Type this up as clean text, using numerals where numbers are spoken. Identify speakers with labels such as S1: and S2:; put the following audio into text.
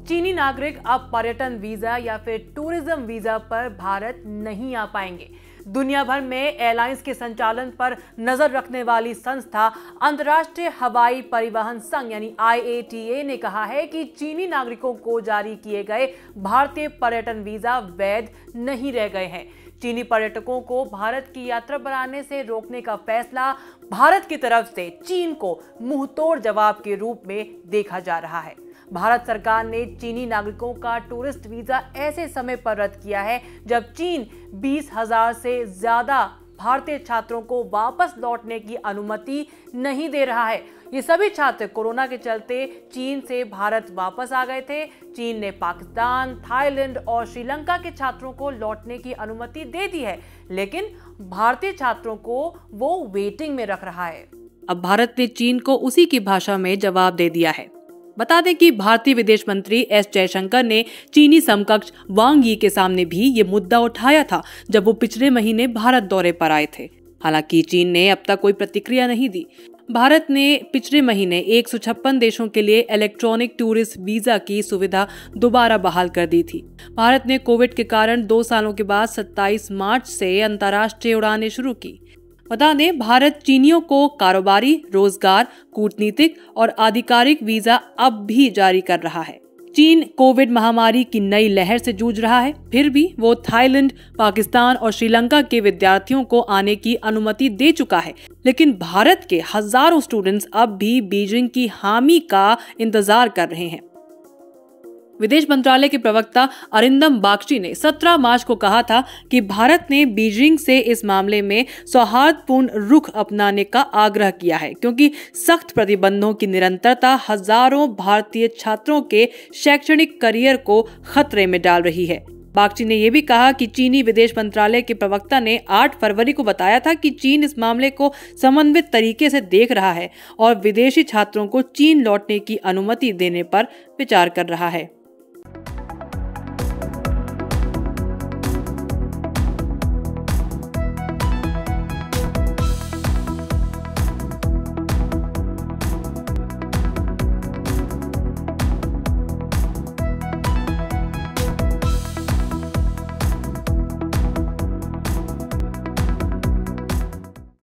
S1: चीनी नागरिक अब पर्यटन वीजा या फिर टूरिज्म वीजा पर भारत नहीं आ पाएंगे। दुनिया भर में एयरलाइंस के संचालन पर नजर रखने वाली संस्था अंतर्राष्ट्रीय हवाई परिवहन संघ यानी IATA ने कहा है कि चीनी नागरिकों को जारी किए गए भारतीय पर्यटन वीजा वैध नहीं रह गए हैं। चीनी पर्यटकों को भारत की यात्रा पर आने से रोकने का फैसला भारत की तरफ से चीन को मुंहतोड़ जवाब के रूप में देखा जा रहा है। भारत सरकार ने चीनी नागरिकों का टूरिस्ट वीजा ऐसे समय पर रद्द किया है जब चीन 20,000 से ज्यादा भारतीय छात्रों को वापस लौटने की अनुमति नहीं दे रहा है। ये सभी छात्र कोरोना के चलते चीन से भारत वापस आ गए थे। चीन ने पाकिस्तान, थाईलैंड और श्रीलंका के छात्रों को लौटने की अनुमति दे दी है, लेकिन भारतीय छात्रों को वो वेटिंग में रख रहा है।
S2: अब भारत ने चीन को उसी की भाषा में जवाब दे दिया है। बता दें कि भारतीय विदेश मंत्री एस जयशंकर ने चीनी समकक्ष वांग यी के सामने भी ये मुद्दा उठाया था जब वो पिछले महीने भारत दौरे पर आए थे। हालांकि चीन ने अब तक कोई प्रतिक्रिया नहीं दी। भारत ने पिछले महीने 156 देशों के लिए इलेक्ट्रॉनिक टूरिस्ट वीजा की सुविधा दोबारा बहाल कर दी थी। भारत ने कोविड के कारण 2 सालों के बाद 27 मार्च से अंतर्राष्ट्रीय उड़ानें शुरू की। बता दें, भारत चीनियों को कारोबारी, रोजगार, कूटनीतिक और आधिकारिक वीजा अब भी जारी कर रहा है। चीन कोविड महामारी की नई लहर से जूझ रहा है, फिर भी वो थाईलैंड, पाकिस्तान और श्रीलंका के विद्यार्थियों को आने की अनुमति दे चुका है। लेकिन भारत के हजारों स्टूडेंट्स अब भी बीजिंग की हामी का इंतजार कर रहे हैं। विदेश मंत्रालय के प्रवक्ता अरिंदम बागची ने 17 मार्च को कहा था कि भारत ने बीजिंग से इस मामले में सौहार्दपूर्ण रुख अपनाने का आग्रह किया है, क्योंकि सख्त प्रतिबंधों की निरंतरता हजारों भारतीय छात्रों के शैक्षणिक करियर को खतरे में डाल रही है। बागची ने यह भी कहा कि चीनी विदेश मंत्रालय के प्रवक्ता ने 8 फरवरी को बताया था कि चीन इस मामले को समन्वित तरीके से देख रहा है और विदेशी छात्रों को चीन लौटने की अनुमति देने पर विचार कर रहा है।